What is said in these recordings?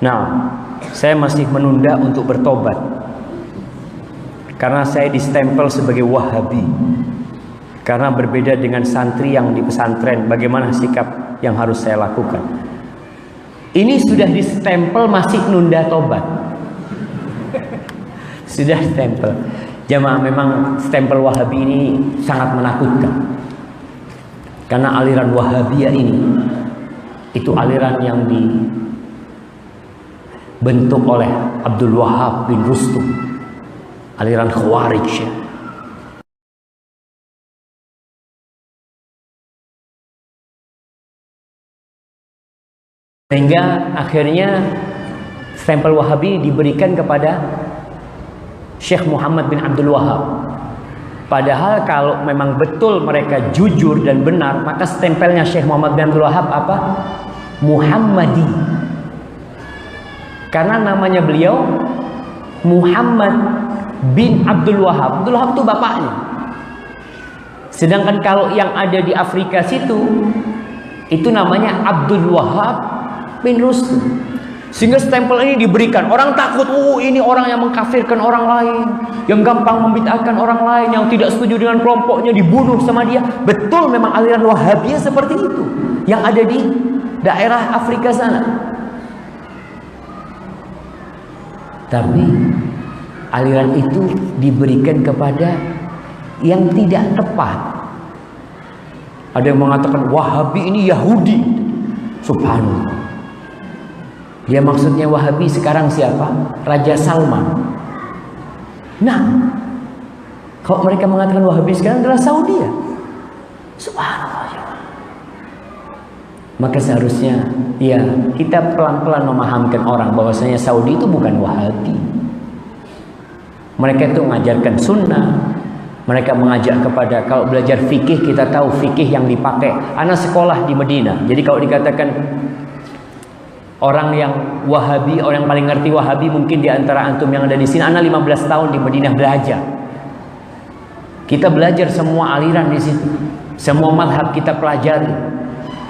Nah, saya masih menunda untuk bertobat karena saya distempel sebagai Wahabi. Karena berbeda dengan santri yang di pesantren, bagaimana sikap yang harus saya lakukan? Ini sudah distempel masih nunda tobat. Sudah stempel. Jamaah, memang stempel Wahabi ini sangat menakutkan. Karena aliran Wahabiyah ini itu aliran yang dibentuk oleh Abdul Wahab bin Rustum, aliran Khawarij. Sehingga akhirnya stempel Wahabi diberikan kepada Syekh Muhammad bin Abdul Wahab. Padahal kalau memang betul mereka jujur dan benar, maka stempelnya Syekh Muhammad bin Abdul Wahab apa? Muhammadi. Karena namanya beliau Muhammad bin Abdul Wahab. Abdul Wahab itu bapaknya. Sedangkan kalau yang ada di Afrika situ, itu namanya Abdul Wahab bin Rustum. Sehingga stempel ini diberikan, orang takut, ini orang yang mengkafirkan orang lain, yang gampang membid'ahkan orang lain, yang tidak setuju dengan kelompoknya dibunuh sama dia. Betul, memang aliran Wahabiyah seperti itu yang ada di daerah Afrika sana. Tapi aliran itu diberikan kepada yang tidak tepat. Ada yang mengatakan Wahabi ini Yahudi. Subhanallah. Ya, maksudnya Wahabi sekarang siapa? Raja Salman. Nah, kalau mereka mengatakan Wahabi sekarang adalah Saudi ya. Subhanallah. Maka seharusnya ya kita pelan-pelan memahamkan orang bahwasanya Saudi itu bukan Wahabi. Mereka itu mengajarkan sunnah. Mereka mengajak kepada, kalau belajar fikih kita tahu fikih yang dipakai. Anak sekolah di Medina. Jadi kalau dikatakan orang yang Wahabi, orang yang paling ngerti Wahabi mungkin di antara antum yang ada di sini. Anak 15 tahun di Madinah belajar. Kita belajar semua aliran di situ. Semua madhab kita pelajari.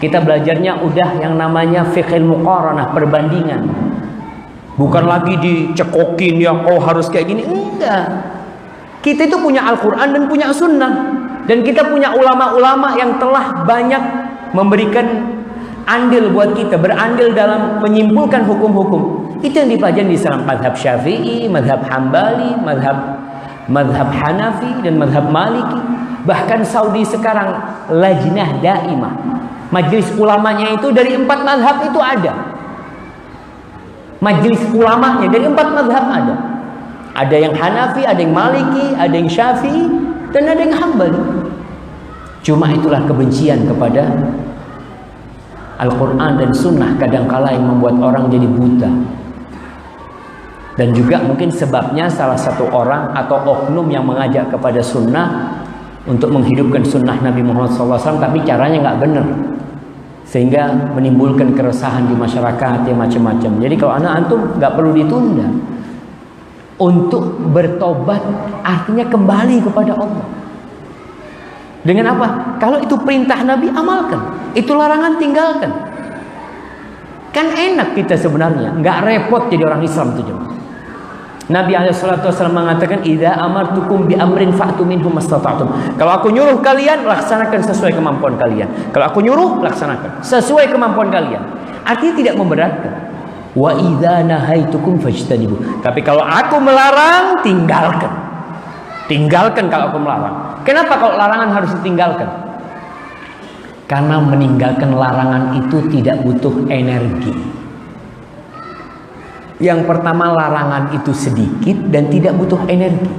Kita belajarnya udah yang namanya fiqhil muqaranah, perbandingan. Bukan lagi dicekokin yang harus kayak gini. Enggak. Kita itu punya Al-Quran dan punya sunnah. Dan kita punya ulama-ulama yang telah banyak memberikan andil buat kita, berandil dalam menyimpulkan hukum-hukum. Itu yang dipelajari di dalam madhab Syafi'i, madhab Hambali, madhab Hanafi, dan madhab Maliki. Bahkan Saudi sekarang lajnah daimah, majelis ulamanya itu dari 4 madhab itu ada. Majelis ulamanya dari 4 madhab ada. Ada yang Hanafi, ada yang Maliki, ada yang Syafi'i, dan ada yang Hambali. Cuma itulah kebencian kepada Al-Quran dan Sunnah kadangkala yang membuat orang jadi buta. Dan juga mungkin sebabnya salah satu orang atau oknum yang mengajak kepada Sunnah untuk menghidupkan Sunnah Nabi Muhammad SAW, tapi caranya nggak benar, sehingga menimbulkan keresahan di masyarakat yang macam-macam. Jadi kalau anak antum nggak perlu ditunda untuk bertobat, artinya kembali kepada Allah. Dengan apa? Kalau itu perintah Nabi, amalkan. Itu larangan, tinggalkan. Kan enak kita sebenarnya, nggak repot jadi orang Islam itu. Nabi SAW mengatakan, "Idza amartukum bi amrin fa'tu minhu mastata'tum." Kalau aku nyuruh kalian, laksanakan sesuai kemampuan kalian. Kalau aku nyuruh, laksanakan sesuai kemampuan kalian. Artinya tidak memberatkan. Wa idza nahaitukum fajtanibu. Tapi kalau aku melarang, tinggalkan. Tinggalkan kalau aku melarang. Kenapa kalau larangan harus ditinggalkan? Karena meninggalkan larangan itu tidak butuh energi. Yang pertama, larangan itu sedikit dan tidak butuh energi.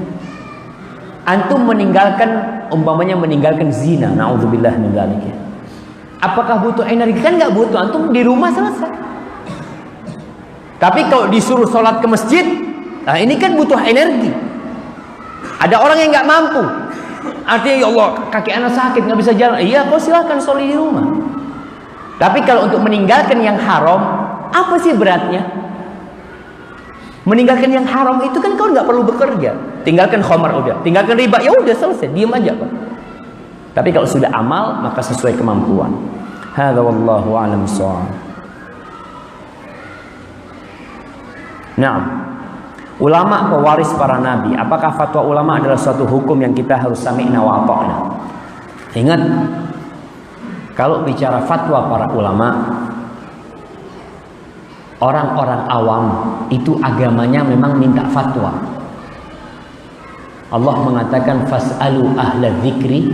Antum meninggalkan, umpamanya meninggalkan zina, naudzubillah min dzalik. Apakah butuh energi? Kan nggak butuh, antum di rumah selesai. Tapi kalau disuruh sholat ke masjid, nah ini kan butuh energi. Ada orang yang nggak mampu, artinya ya Allah kaki anak sakit nggak bisa jalan. Iya, kau silahkan sholat di rumah. Tapi kalau untuk meninggalkan yang haram, apa sih beratnya? Meninggalkan yang haram itu kan kau nggak perlu bekerja. Tinggalkan khamar udah, tinggalkan riba ya udah selesai, diam aja Pak. Tapi kalau sudah amal maka sesuai kemampuan. Hadza wallahu a'lam bissawab. Nah, ulama pewaris para nabi. Apakah fatwa ulama adalah suatu hukum yang kita harus sami'na wa ata'na? Ingat, kalau bicara fatwa para ulama, orang-orang awam itu agamanya memang minta fatwa. Allah mengatakan fas'alu ahla dzikri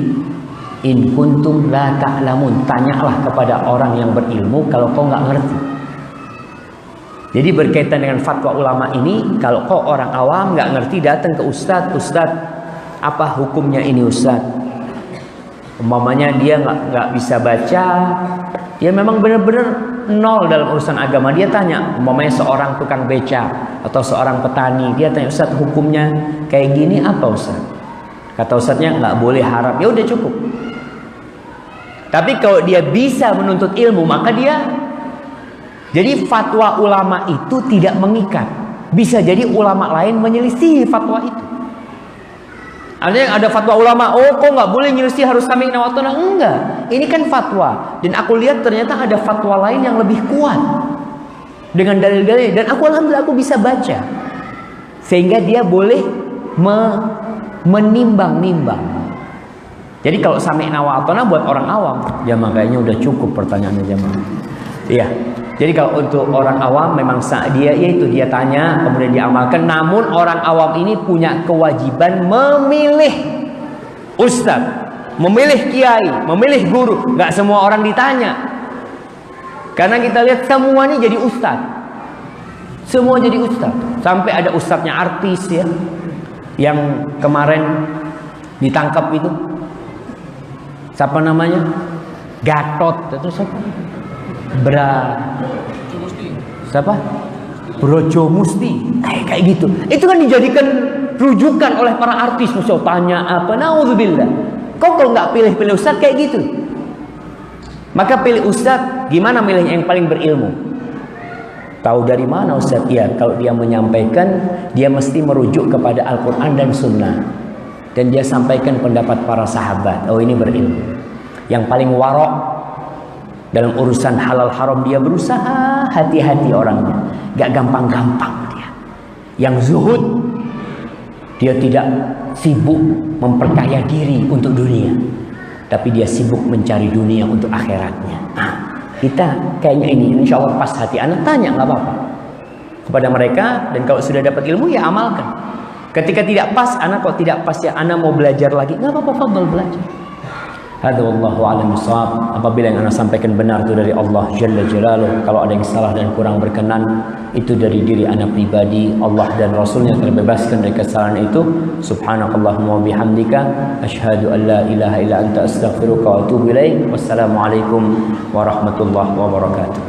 in kuntum la ta'lamun. Tanyalah kepada orang yang berilmu kalau kau nggak ngerti. Jadi berkaitan dengan fatwa ulama ini, kalau kau orang awam nggak ngerti, datang ke ustadz, apa hukumnya ini ustadz? Umpamanya dia nggak bisa baca, dia memang benar-benar nol dalam urusan agama. Dia tanya, umpamanya seorang tukang beca atau seorang petani, dia tanya, ustadz hukumnya kayak gini apa ustadz? Kata ustadznya nggak boleh haram. Ya udah cukup. Tapi kalau dia bisa menuntut ilmu, maka dia, jadi fatwa ulama itu tidak mengikat. Bisa jadi ulama lain menyelisihi fatwa itu. Ada fatwa ulama, oh kok nggak boleh nyelisih, harus sami'na wa ata'na. Enggak, ini kan fatwa. Dan aku lihat ternyata ada fatwa lain yang lebih kuat dengan dalil-dalil. Dan aku alhamdulillah aku bisa baca, sehingga dia boleh menimbang-nimbang. Jadi kalau sami'na wa ata'na buat orang awam, ya makanya udah cukup pertanyaannya jemaah. Iya. Jadi kalau untuk orang awam memang dia tanya kemudian dia amalkan. Namun orang awam ini punya kewajiban memilih ustadz, memilih kiai, memilih guru. Nggak semua orang ditanya. Karena kita lihat semuanya jadi ustadz. Semua jadi ustadz. Sampai ada ustadznya artis ya, yang kemarin ditangkap itu. Siapa namanya? Gatot. Itu siapa? Siapa? Brojo Musti. Kayak gitu. Itu kan dijadikan rujukan oleh para artis. Musuh tanya apa? Naudzubillah. Kok kalau nggak pilih-pilih ustadz kayak gitu? Maka pilih ustadz. Gimana milihnya yang paling berilmu? Tahu dari mana ustadz? Ya, kalau dia menyampaikan, dia mesti merujuk kepada Al-Quran dan Sunnah. Dan dia sampaikan pendapat para sahabat. Oh, ini berilmu. Yang paling warok dalam urusan halal haram, dia berusaha hati-hati orangnya, gak gampang-gampang dia. Yang zuhud, dia tidak sibuk memperkaya diri untuk dunia, tapi dia sibuk mencari dunia untuk akhiratnya. Nah, kita kayaknya ini insya Allah pas hati. Anak tanya nggak apa-apa kepada mereka, dan kalau sudah dapat ilmu ya amalkan. Ketika tidak pas, anak kok tidak pas ya, anak mau belajar lagi, nggak apa-apa, fadhal belajar. Hadza wallahu a'lam bishawab. Apabila yang anda sampaikan benar itu dari Allah Jalla Jalaluh, kalau ada yang salah dan kurang berkenan, itu dari diri anda pribadi. Allah dan Rasulnya terbebaskan dari kesalahan itu. Subhanakallahumma wa bihamdika asyhadu an la ilaha illa anta astaghfiruka wa atubu ilaik. Wassalamualaikum warahmatullahi wabarakatuh.